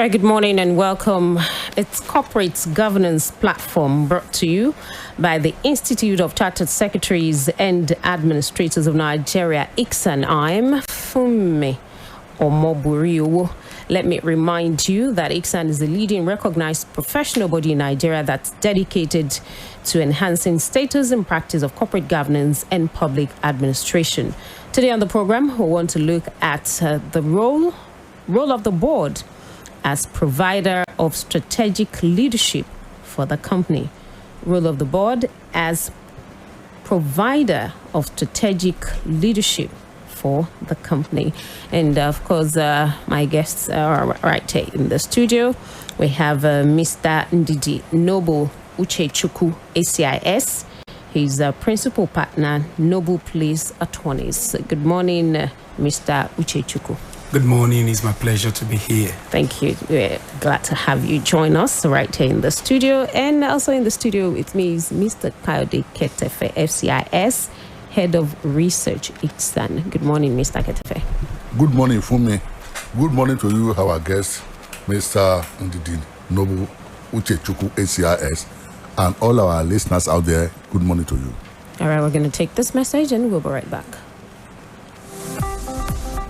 right, good morning and welcome. It's Corporate Governance Platform brought to you by the Institute of Chartered Secretaries and Administrators of Nigeria, ICSAN. I'm Funmi Omoburiwo. Let me remind you that ICSAN is the leading recognized professional body in Nigeria that's dedicated to enhancing status and practice of corporate governance and public administration. Today on the program, we want to look at the role of the board as provider of strategic leadership for the company. Role of the board as provider of strategic leadership for the company. And of course, my guests are right here in the studio. We have Mr. NDIDI Noble UCHECHUKWU, ACIS. He's a principal partner, Noble Place Attorneys. Good morning, Mr. UCHECHUKWU. Good morning. It's my pleasure to be here. Thank you. We're glad to have you join us right here in the studio. And also in the studio with me is Mr. Kayode Ketefe, FCIS, Head of Research, ICSAN. Good morning, Mr. Ketefe. Good morning, Funmi. Good morning to you, our guest, Mr. NDIDI Noble UCHECHUKWU, ACIS, and all our listeners out there. Good morning to you. All right, we're going to take this message and we'll be right back.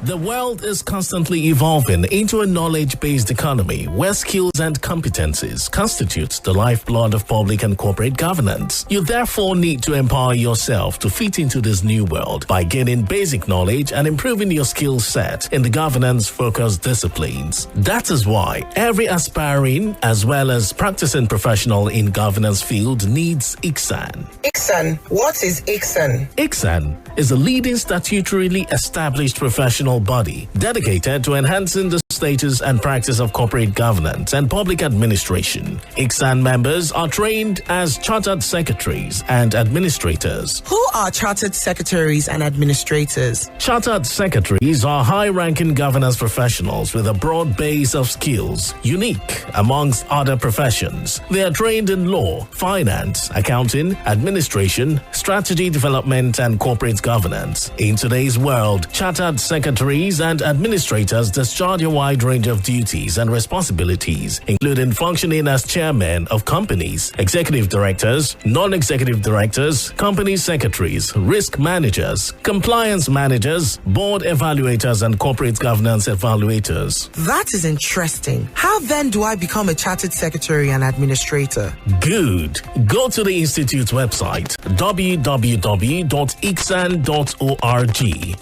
The world is constantly evolving into a knowledge-based economy where skills and competencies constitute the lifeblood of public and corporate governance. You therefore need to empower yourself to fit into this new world by gaining basic knowledge and improving your skill set in the governance-focused disciplines. That is why every aspiring as well as practicing professional in governance field needs ICSAN. ICSAN. What is ICSAN? ICSAN is a leading statutorily established professional body dedicated to enhancing the status and practice of corporate governance and public administration. ICSAN members are trained as chartered secretaries and administrators. Who are chartered secretaries and administrators? Chartered secretaries are high-ranking governance professionals with a broad base of skills, unique amongst other professions. They are trained in law, finance, accounting, administration, strategy development, and corporate governance. In today's world, chartered secretaries and administrators discharge a wide range of duties and responsibilities, including functioning as chairmen of companies, executive directors, non-executive directors, company secretaries, risk managers, compliance managers, board evaluators, and corporate governance evaluators. That is interesting. How then do I become a chartered secretary and administrator? Good. Go to the Institute's website, www.icsan.org.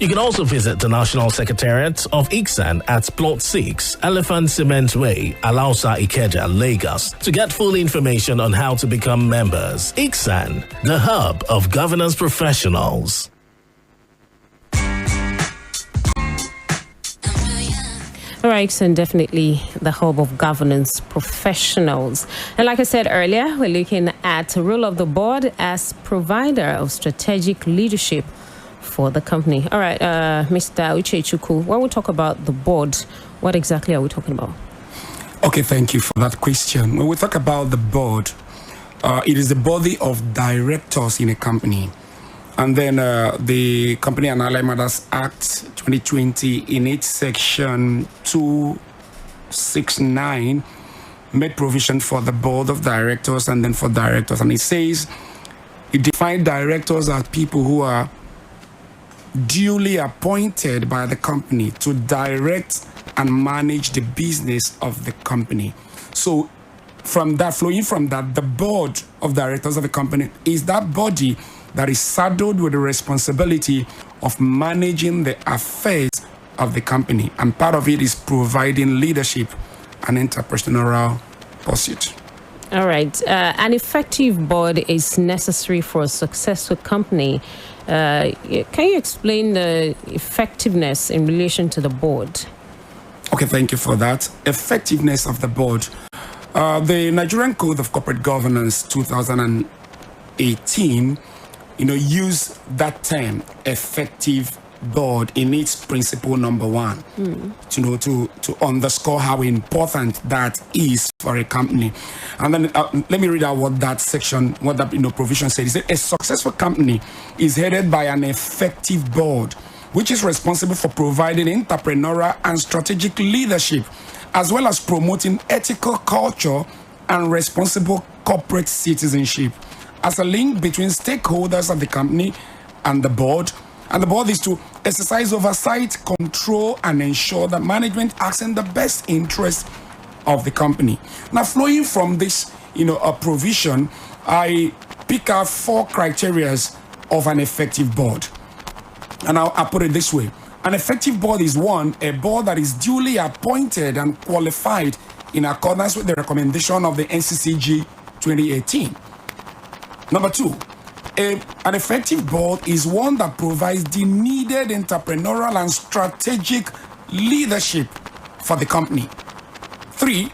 You can also visit the National Secretariat of ICSAN at Plot 6, Elephant Cement Way, Alausa, Ikeja, Lagos, to get full information on how to become members. ICSAN, the hub of governance professionals. All right, and definitely the hub of governance professionals. And like I said earlier, we're looking at the role of the board as provider of strategic leadership for the company. All right, Mr. UCHECHUKWU, when we talk about the board, what exactly are we talking about? Okay, thank you for that question. When we talk about the board, it is the body of directors in a company. And then the Company and Allied Matters Act 2020 in its section 269 made provision for the board of directors and then for directors. And it says, it defined directors as people who are duly appointed by the company to direct and manage the business of the company. So from that, flowing from that, the board of directors of the company is that body that is saddled with the responsibility of managing the affairs of the company. And part of it is providing leadership and entrepreneurial pursuit. All right. An effective board is necessary for a successful company. Can you explain the effectiveness in relation to the board? Okay, thank you for that. Effectiveness of the board. The Nigerian Code of Corporate Governance 2018, use that term, effective board, in its principle number 1, to underscore how important that is for a company. And then let me read out what that section, what that provision said. It said, a successful company is headed by an effective board, which is responsible for providing entrepreneurial and strategic leadership as well as promoting ethical culture and responsible corporate citizenship. As a link between stakeholders of the company and the board is to exercise oversight, control, and ensure that management acts in the best interest of the company. Now, flowing from this, a provision, I pick out 4 criteria of an effective board. And I'll put it this way. An effective board is a board that is duly appointed and qualified in accordance with the recommendation of the NCCG 2018. Number 2, an effective board is one that provides the needed entrepreneurial and strategic leadership for the company. 3,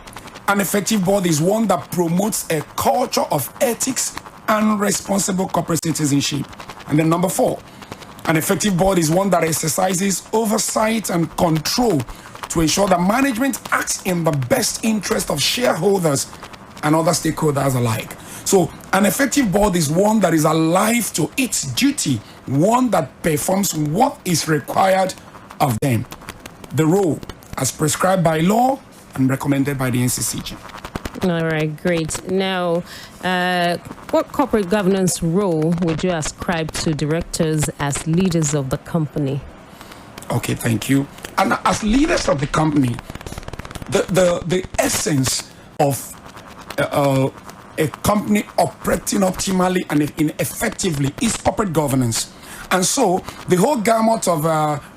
an effective board is one that promotes a culture of ethics and responsible corporate citizenship. And then number 4, an effective board is one that exercises oversight and control to ensure that management acts in the best interest of shareholders and other stakeholders alike. So an effective board is one that is alive to its duty, one that performs what is required of them. The role as prescribed by law and recommended by the NCCG. All right, great. Now, what corporate governance role would you ascribe to directors as leaders of the company? Okay, thank you. And as leaders of the company, the essence of a company operating optimally and effectively is corporate governance. And so the whole gamut of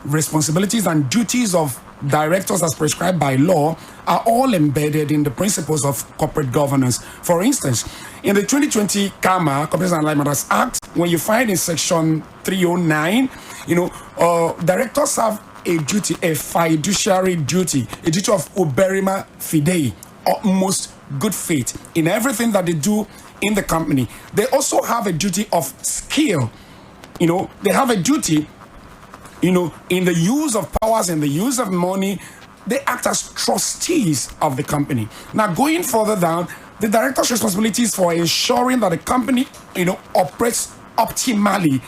responsibilities and duties of directors as prescribed by law are all embedded in the principles of corporate governance. For instance, in the 2020 CAMA, Companies and Allied Matters Act, when you find in section 309, directors have a duty, a fiduciary duty, a duty of uberrima fidei, utmost good faith in everything that they do in the company. They also have a duty of skill. They have a duty, in the use of powers and the use of money. They act as trustees of the company. Now, going further down, the director's responsibilities for ensuring that the company, operates optimally,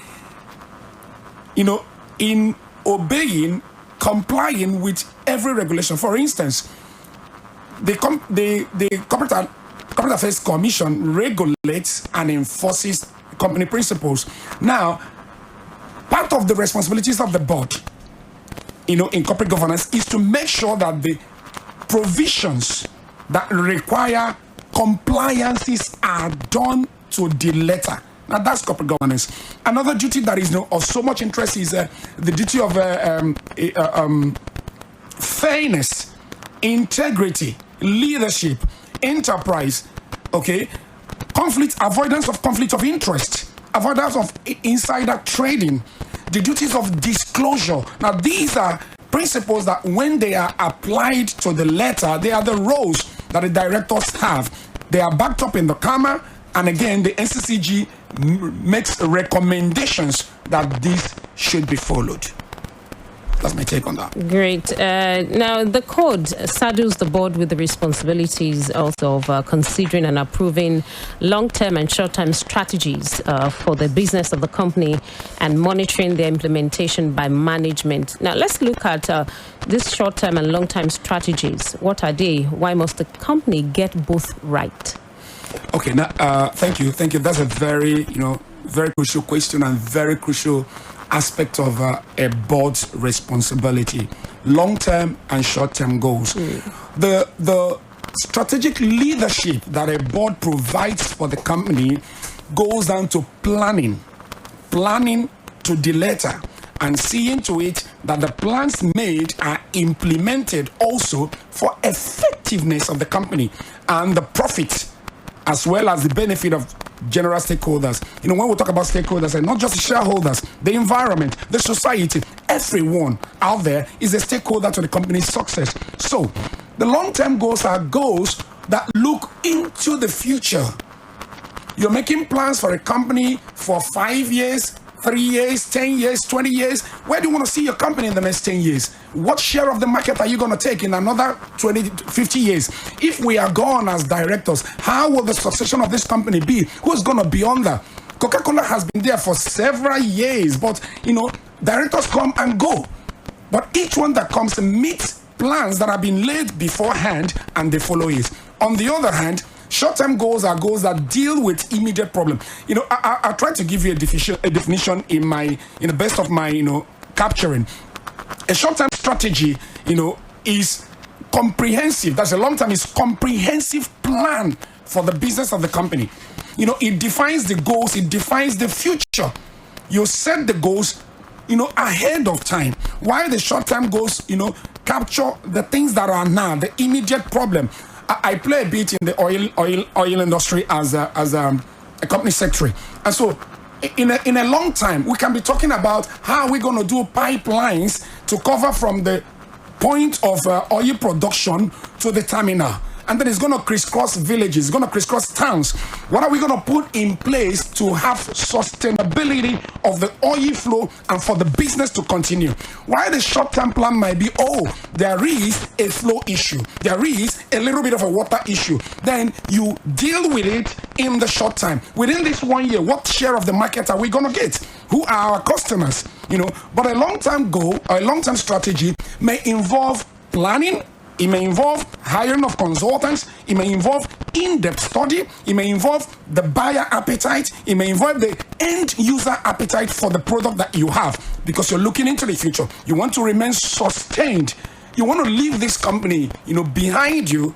in obeying, complying with every regulation. For instance, the Corporate Affairs Commission regulates and enforces company principles. Now, part of the responsibilities of the board, in corporate governance, is to make sure that the provisions that require compliances are done to the letter. Now, that's corporate governance. Another duty that is of so much interest is the duty of fairness, integrity, leadership, enterprise, avoidance of conflict of interest, avoidance of insider trading, the duties of disclosure. Now, these are principles that when they are applied to the letter, they are the roles that the directors have. They are backed up in the CAMA, and again, the NCCG makes recommendations that this should be followed. That's my take on that. Great. Now, the code saddles the board with the responsibilities also of considering and approving long-term and short-term strategies for the business of the company and monitoring their implementation by management. Now, let's look at these short-term and long-term strategies. What are they? Why must the company get both right? Okay. Now, thank you. That's a very, very crucial question and very crucial aspect of a board's responsibility, long-term and short-term goals. The strategic leadership that a board provides for the company goes down to planning to the letter, and seeing to it that the plans made are implemented also for effectiveness of the company and the profit, as well as the benefit of general stakeholders. When we talk about stakeholders, and not just the shareholders, the environment, the society, everyone out there is a stakeholder to the company's success. So the long-term goals are goals that look into the future. You're making plans for a company for 5 years, 3 years, 10 years, 20 years. Where do you want to see your company in the next 10 years? What share of the market are you going to take in another 20, 50 years? If we are gone as directors, how will the succession of this company be? Who's going to be under? Coca-Cola has been there for several years, but, directors come and go. But each one that comes meets plans that have been laid beforehand and they follow it. On the other hand, short-term goals are goals that deal with immediate problem. You know, I try to give you a definition in the best of my, capturing. A short-term strategy, is comprehensive. That's a long-term is comprehensive plan for the business of the company. It defines the goals, it defines the future. You set the goals, ahead of time. While the short-term goals, capture the things that are now, the immediate problem. I play a bit in the oil industry as a company secretary. And so in a long time, we can be talking about how we're going to do pipelines to cover from the point of oil production to the terminal. And then it's going to crisscross villages, it's going to crisscross towns. What are we going to put in place to have sustainability of the oil flow and for the business to continue? While the short-term plan might be, there is a flow issue, there is a little bit of a water issue, then you deal with it in the short time. Within this 1 year, what share of the market are we going to get? Who are our customers? But a long-term goal, or a long-term strategy may involve planning. It may involve hiring of consultants. It may involve in-depth study. It may involve the buyer appetite. It may involve the end user appetite for the product that you have, because you're looking into the future. You want to remain sustained. You want to leave this company, behind you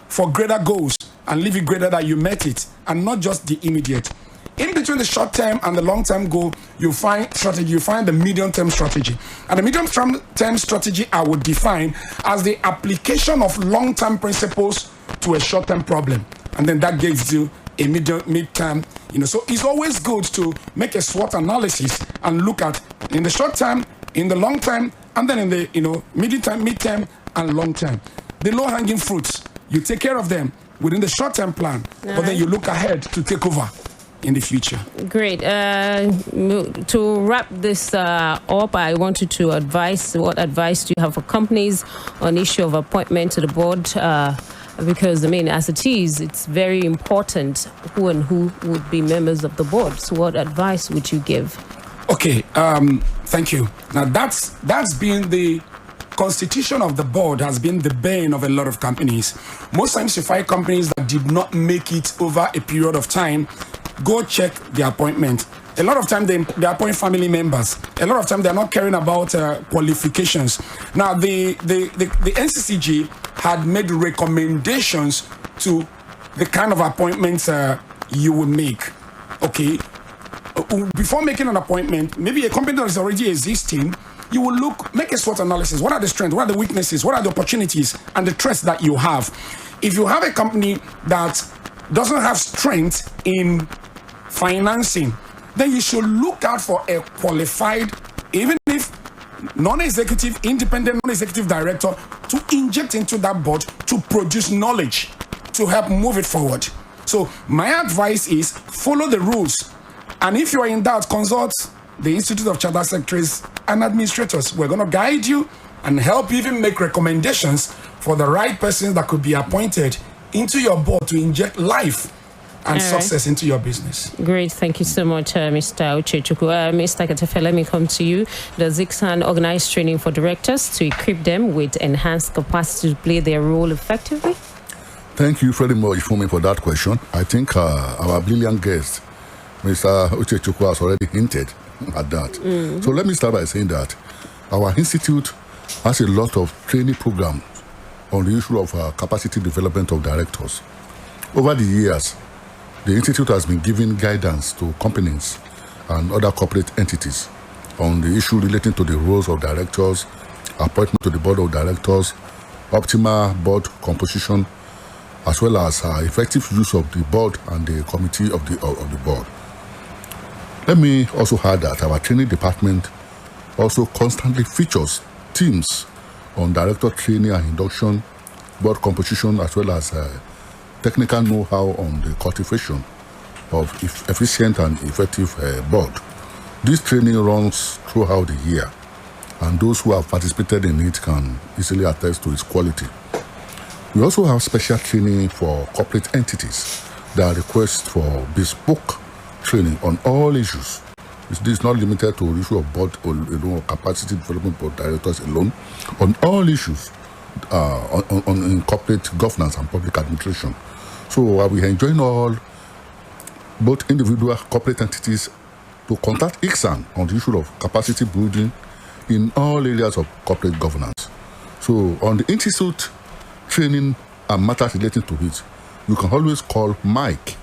for greater goals and leave it greater than you met it, and not just the immediate. In between the short-term and the long-term goal, you find strategy, you find the medium-term strategy. And the medium-term strategy I would define as the application of long-term principles to a short-term problem. And then that gives you a mid-term, So it's always good to make a SWOT analysis and look at in the short term, in the long term, and then in the, mid-term and long-term. The low-hanging fruits, you take care of them within the short-term plan, but then you look ahead to take over in the future. Great. To wrap this up, I wanted to advise, what advice do you have for companies on issue of appointment to the board? Because, as it is, it's very important who would be members of the board. So what advice would you give? Okay, thank you. Now, that's been the constitution of the board, has been the bane of a lot of companies. Most times you find companies that did not make it over a period of time. Go check the appointment. A lot of time they appoint family members. A lot of time they're not caring about qualifications. Now the NCCG had made recommendations to the kind of appointments you will make. Okay, before making an appointment, maybe a company that is already existing, you will make a SWOT analysis. What are the strengths? What are the weaknesses? What are the opportunities and the threats that you have? If you have a company that doesn't have strength in financing, then you should look out for a qualified, even if non-executive, independent non-executive director, to inject into that board to produce knowledge to help move it forward. So my advice is follow the rules. And if you are in doubt, consult the Institute of Chartered Secretaries and Administrators. We're going to guide you and help you even make recommendations for the right persons that could be appointed into your board to inject life and success into your business. Great. Thank you so much, Mr. UCHECHUKWU. Mr. Ketefe, let me come to you. Does ICSAN organize training for directors to equip them with enhanced capacity to play their role effectively? Thank you very much for that question. I think our brilliant guest, Mr. UCHECHUKWU, has already hinted at that. So let me start by saying that our institute has a lot of training programs on the issue of capacity development of directors. Over the years, the institute has been giving guidance to companies and other corporate entities on the issue relating to the roles of directors, appointment to the board of directors, optimal board composition, as well as effective use of the board and the committee of the board. Let me also add that our training department also constantly features teams on director training and induction, board composition, as well as technical know-how on the cultivation of efficient and effective board. This training runs throughout the year, and those who have participated in it can easily attest to its quality. We also have special training for corporate entities that request for bespoke training on all issues. This is not limited to the issue of board or capacity development board directors alone. On all issues, in corporate governance and public administration. So we are enjoying all, both individual corporate entities, to contact ICSAN on the issue of capacity building in all areas of corporate governance. So on the institute training and matters relating to it, you can always call Mike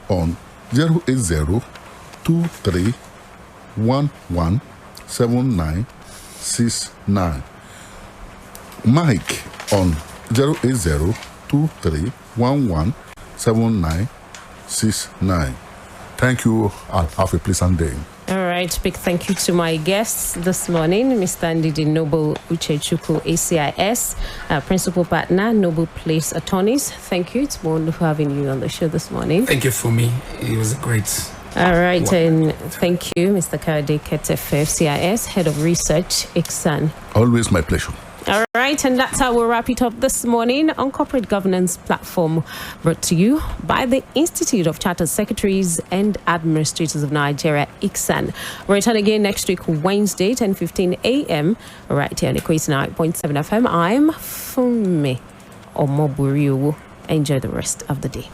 on 08023117969. Mike on 08023117969. Thank you and have a pleasant day. All right, big thank you to my guests this morning, Mr. NDIDI Noble UCHECHUKWU ACIS, Principal Partner, Noble Place Attorneys. Thank you. It's wonderful having you on the show this morning. Thank you for me. It was a great. All right, and thank you, Mr. Kade Ketefe, FCIS, Head of Research, ICSAN. Always my pleasure. All right, and that's how we'll wrap it up this morning on Corporate Governance Platform, brought to you by the Institute of Chartered Secretaries and Administrators of Nigeria, ICSAN. We'll return again next week, Wednesday, 10:15 a.m., right here on Equator 9.7 FM. I'm Funmi Omoburiu. Enjoy the rest of the day.